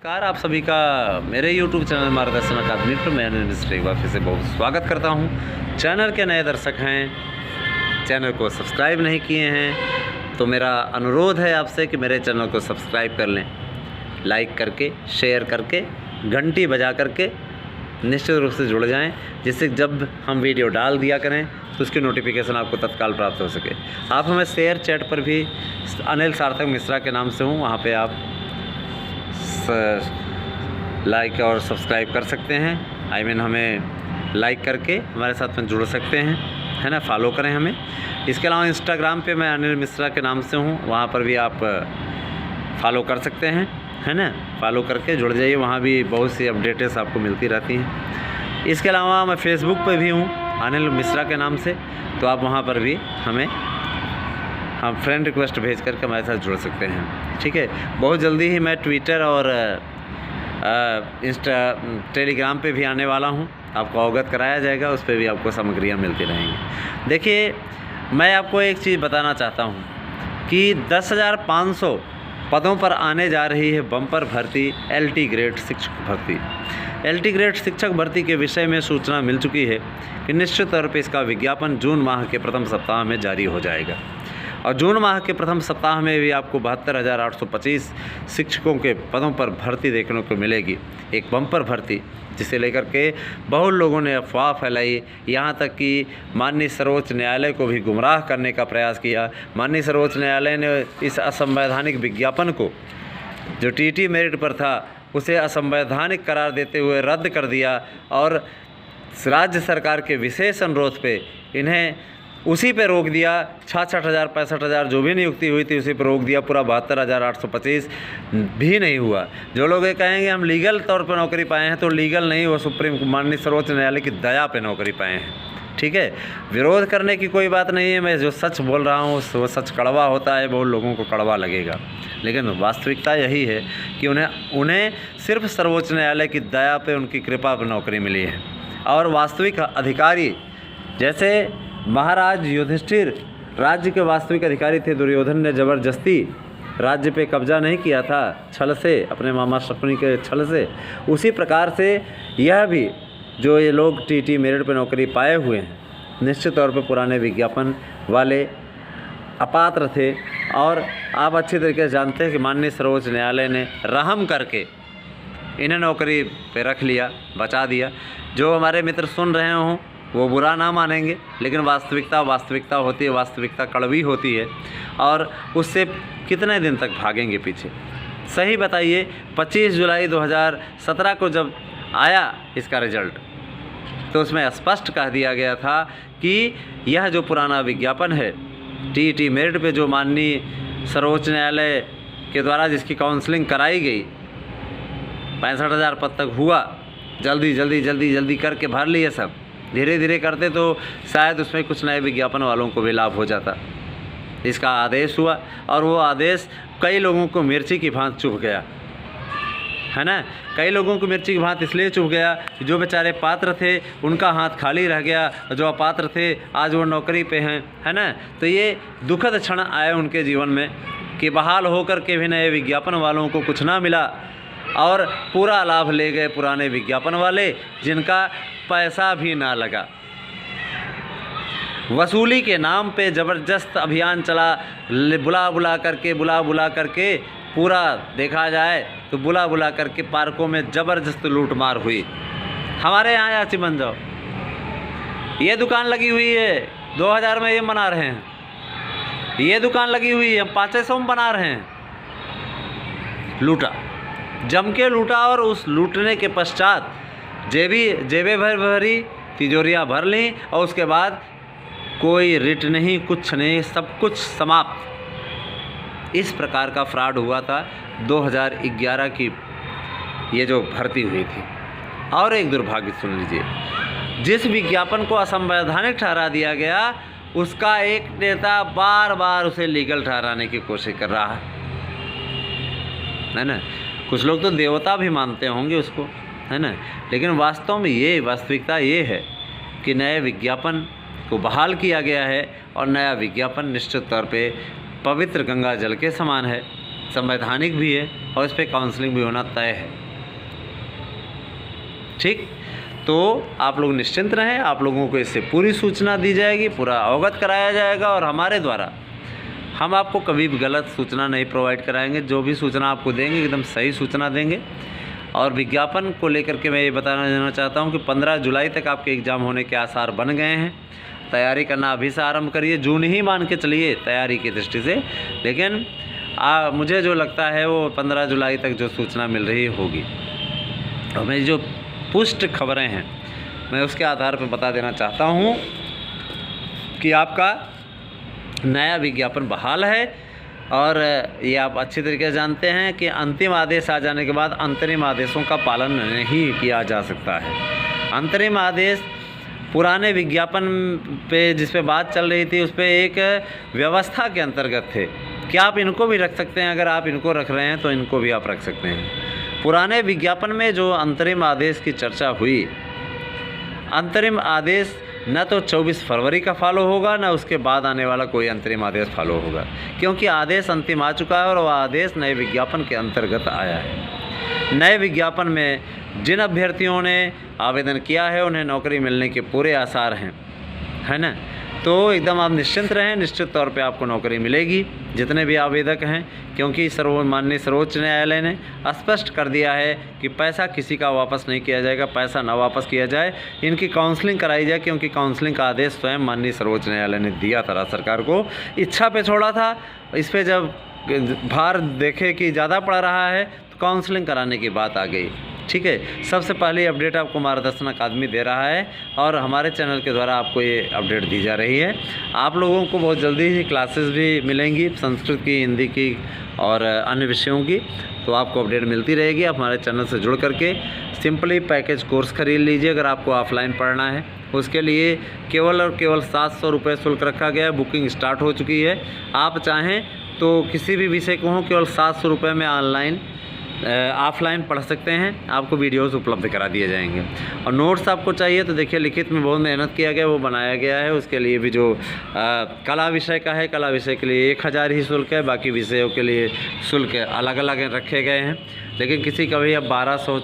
नमस्कार, आप सभी का मेरे YouTube चैनल मार्गदर्शन अकादमी पर मैं अनिल मिश्र एक बार फिर से बहुत स्वागत करता हूं। चैनल के नए दर्शक हैं, चैनल को सब्सक्राइब नहीं किए हैं तो मेरा अनुरोध है आपसे कि मेरे चैनल को सब्सक्राइब कर लें, लाइक करके, शेयर करके, घंटी बजा करके निश्चित रूप से जुड़ जाएं, जिससे जब हम वीडियो डाल दिया करें तो उसकी नोटिफिकेशन आपको तत्काल प्राप्त हो सके। आप हमें शेयर चैट पर भी अनिल सार्थक मिश्रा के नाम से हूँ, वहाँ पे आप लाइक और सब्सक्राइब कर सकते हैं। हमें लाइक करके हमारे साथ में जुड़ सकते हैं, है ना, फॉलो करें हमें। इसके अलावा इंस्टाग्राम पे मैं अनिल मिश्रा के नाम से हूँ, वहाँ पर भी आप फॉलो कर सकते हैं, है ना। फॉलो करके जुड़ जाइए, वहाँ भी बहुत सी अपडेट्स आपको मिलती रहती हैं। इसके अलावा मैं फेसबुक पे भी हूँ अनिल मिश्रा के नाम से, तो आप वहाँ पर भी हमें फ्रेंड रिक्वेस्ट भेज करके हमारे साथ जुड़ सकते हैं, ठीक है। बहुत जल्दी ही मैं ट्विटर और टेलीग्राम पे भी आने वाला हूँ, आपको अवगत कराया जाएगा, उस पर भी आपको सामग्रियाँ मिलती रहेंगी। देखिए, मैं आपको एक चीज़ बताना चाहता हूँ कि 10,500 पदों पर आने जा रही है बम्पर भर्ती, LT ग्रेड शिक्षक भर्ती। LT ग्रेड शिक्षक भर्ती के विषय में सूचना मिल चुकी है कि निश्चित तौर पर इसका विज्ञापन जून माह के प्रथम सप्ताह में जारी हो जाएगा। और जून माह के प्रथम सप्ताह में भी आपको 72,825 शिक्षकों के पदों पर भर्ती देखने को मिलेगी। एक बम्पर भर्ती जिसे लेकर के बहुत लोगों ने अफवाह फैलाई, यहाँ तक कि माननीय सर्वोच्च न्यायालय को भी गुमराह करने का प्रयास किया। माननीय सर्वोच्च न्यायालय ने इस असंवैधानिक विज्ञापन को, जो TT मेरिट पर था, उसे असंवैधानिक करार देते हुए रद्द कर दिया और राज्य सरकार के विशेष अनुरोध पे इन्हें उसी पे रोक दिया। 66,000 65,000 जो भी नियुक्ति हुई थी उसी पर रोक दिया, पूरा 72,825 भी नहीं हुआ। जो लोग ये कहेंगे हम लीगल तौर पर नौकरी पाए हैं, तो लीगल नहीं, वो सुप्रीम माननीय सर्वोच्च न्यायालय की दया पे नौकरी पाए हैं, ठीक है। विरोध करने की कोई बात नहीं है, मैं जो सच बोल रहा हूँ वो सच कड़वा होता है, बहुत लोगों को कड़वा लगेगा, लेकिन वास्तविकता यही है कि उन्हें सिर्फ सर्वोच्च न्यायालय की दया पे, उनकी कृपा पर नौकरी मिली है। और वास्तविक अधिकारी जैसे महाराज युधिष्ठिर राज्य के वास्तविक अधिकारी थे, दुर्योधन ने ज़बरदस्ती राज्य पे कब्जा नहीं किया था छल से, अपने मामा शकुनी के छल से। उसी प्रकार से यह भी जो ये लोग TT मेरिट पे नौकरी पाए हुए हैं, निश्चित तौर पे पुराने विज्ञापन वाले अपात्र थे। और आप अच्छी तरीके से जानते हैं कि माननीय सर्वोच्च न्यायालय ने रहम करके इन्हें नौकरी पे रख लिया, बचा दिया। जो हमारे मित्र सुन रहे हों वो बुरा ना मानेंगे, लेकिन वास्तविकता होती है, वास्तविकता कड़वी होती है, और उससे कितने दिन तक भागेंगे पीछे। सही बताइए, 25 जुलाई 2017 को जब आया इसका रिजल्ट, तो उसमें स्पष्ट कह दिया गया था कि यह जो पुराना विज्ञापन है TT मेरिट पे, जो माननीय सर्वोच्च न्यायालय के द्वारा जिसकी काउंसलिंग कराई गई, 65,000 पद तक हुआ, जल्दी करके भर लिए सब। धीरे धीरे करते तो शायद उसमें कुछ नए विज्ञापन वालों को भी लाभ हो जाता। इसका आदेश हुआ और वो आदेश कई लोगों को मिर्ची की भांति चुभ गया, है ना। कई लोगों को मिर्ची की भांति इसलिए चुभ गया कि जो बेचारे पात्र थे उनका हाथ खाली रह गया, जो अपात्र थे आज वो नौकरी पे हैं, है ना। तो ये दुखद क्षण आए उनके जीवन में कि बहाल होकर के भी नए विज्ञापन वालों को कुछ ना मिला और पूरा लाभ ले गए पुराने विज्ञापन वाले, जिनका पैसा भी ना लगा। वसूली के नाम पे ज़बरदस्त अभियान चला, बुला बुला करके पूरा देखा जाए तो बुला करके पार्कों में ज़बरदस्त लूटमार हुई। हमारे यहाँ याची बन जाओ, ये दुकान लगी हुई है 2000 में, ये बना रहे हैं, ये दुकान लगी हुई है 500 में बना रहे हैं। लूटा, जम के लूटा, और उस लूटने के पश्चात जेबें भरी, तिजोरियाँ भर लीं, और उसके बाद कोई रिट नहीं, कुछ नहीं, सब कुछ समाप्त। इस प्रकार का फ्रॉड हुआ था 2011 की ये जो भर्ती हुई थी। और एक दुर्भाग्य सुन लीजिए, जिस विज्ञापन को असंवैधानिक ठहरा दिया गया, उसका एक नेता बार बार उसे लीगल ठहराने की कोशिश कर रहा है ना। कुछ लोग तो देवता भी मानते होंगे उसको, है ना, लेकिन वास्तव में ये वास्तविकता ये है कि नए विज्ञापन को बहाल किया गया है, और नया विज्ञापन निश्चित तौर पे पवित्र गंगा जल के समान है, संवैधानिक भी है और इस पर काउंसलिंग भी होना तय है। ठीक, तो आप लोग निश्चिंत रहें, आप लोगों को इससे पूरी सूचना दी जाएगी, पूरा अवगत कराया जाएगा और हमारे द्वारा हम आपको कभी भी गलत सूचना नहीं प्रोवाइड कराएंगे। जो भी सूचना आपको देंगे एकदम सही सूचना देंगे। और विज्ञापन को लेकर के मैं ये बताना देना चाहता हूँ कि 15 जुलाई तक आपके एग्ज़ाम होने के आसार बन गए हैं। तैयारी करना अभी से आरंभ करिए, जून ही मान के चलिए तैयारी की दृष्टि से, लेकिन मुझे जो लगता है वो 15 जुलाई तक जो सूचना मिल रही होगी। और मेरी जो पुष्ट खबरें हैं मैं उसके आधार पर बता देना चाहता हूँ कि आपका नया विज्ञापन बहाल है। और ये आप अच्छी तरीके से जानते हैं कि अंतिम आदेश आ जाने के बाद अंतरिम आदेशों का पालन नहीं किया जा सकता है। अंतरिम आदेश पुराने विज्ञापन पे जिस पे बात चल रही थी उस पे एक व्यवस्था के अंतर्गत थे कि आप इनको भी रख सकते हैं। अगर आप इनको रख रहे हैं तो इनको भी आप रख सकते हैं। पुराने विज्ञापन में जो अंतरिम आदेश की चर्चा हुई, अंतरिम आदेश न तो 24 फरवरी का फॉलो होगा, न उसके बाद आने वाला कोई अंतरिम आदेश फॉलो होगा, क्योंकि आदेश अंतिम आ चुका है और वह आदेश नए विज्ञापन के अंतर्गत आया है। नए विज्ञापन में जिन अभ्यर्थियों ने आवेदन किया है उन्हें नौकरी मिलने के पूरे आसार हैं, है ना। तो एकदम आप निश्चिंत रहें, निश्चित तौर पे आपको नौकरी मिलेगी जितने भी आवेदक हैं, क्योंकि माननीय सर्वोच्च न्यायालय ने स्पष्ट कर दिया है कि पैसा किसी का वापस नहीं किया जाएगा, पैसा ना वापस किया जाए, इनकी काउंसलिंग कराई जाए, क्योंकि काउंसलिंग का आदेश स्वयं माननीय सर्वोच्च न्यायालय ने दिया था। राज्य सरकार को इच्छा पे छोड़ा था, इस पर जब भार देखे कि ज़्यादा पड़ रहा है तो काउंसलिंग कराने की बात आ गई। ठीक है, सबसे पहले अपडेट आपको मार्गदर्शन अकादमी दे रहा है और हमारे चैनल के द्वारा आपको ये अपडेट दी जा रही है। आप लोगों को बहुत जल्दी ही क्लासेस भी मिलेंगी, संस्कृत की, हिंदी की और अन्य विषयों की, तो आपको अपडेट मिलती रहेगी। आप हमारे चैनल से जुड़ करके सिंपली पैकेज कोर्स खरीद लीजिए। अगर आपको ऑफलाइन पढ़ना है उसके लिए केवल और केवल 700 रुपये शुल्क रखा गया है। बुकिंग स्टार्ट हो चुकी है। आप चाहें तो किसी भी विषय को हो केवल 700 रुपये में ऑनलाइन ऑफलाइन पढ़ सकते हैं। आपको वीडियोस उपलब्ध करा दिए जाएंगे। और नोट्स आपको चाहिए तो देखिए लिखित में बहुत मेहनत किया गया, वो बनाया गया है। उसके लिए भी जो कला विषय का है, कला विषय के लिए 1000 ही शुल्क है, बाकी विषयों के लिए शुल्क अलग अलग रखे गए हैं, लेकिन किसी का भी अब 1200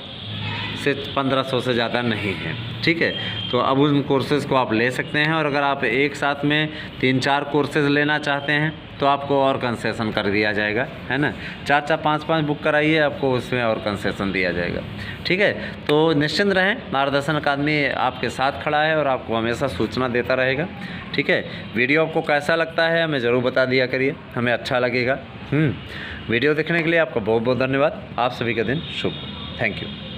से 1500 से ज़्यादा नहीं है। ठीक है, तो अब उन कोर्सेज़ को आप ले सकते हैं। और अगर आप एक साथ में 3-4 कोर्सेज़ लेना चाहते हैं तो आपको और कंसेशन कर दिया जाएगा, है ना। 4-4, 5-5 बुक कराइए, आपको उसमें और कंसेशन दिया जाएगा। ठीक है, तो निश्चिंत रहें, मार्गदर्शन अकादमी आपके साथ खड़ा है और आपको हमेशा सूचना देता रहेगा। ठीक है, वीडियो आपको कैसा लगता है हमें ज़रूर बता दिया करिए, हमें अच्छा लगेगा। वीडियो देखने के लिए आपका बहुत बहुत धन्यवाद। आप सभी का दिन शुभ। Thank you.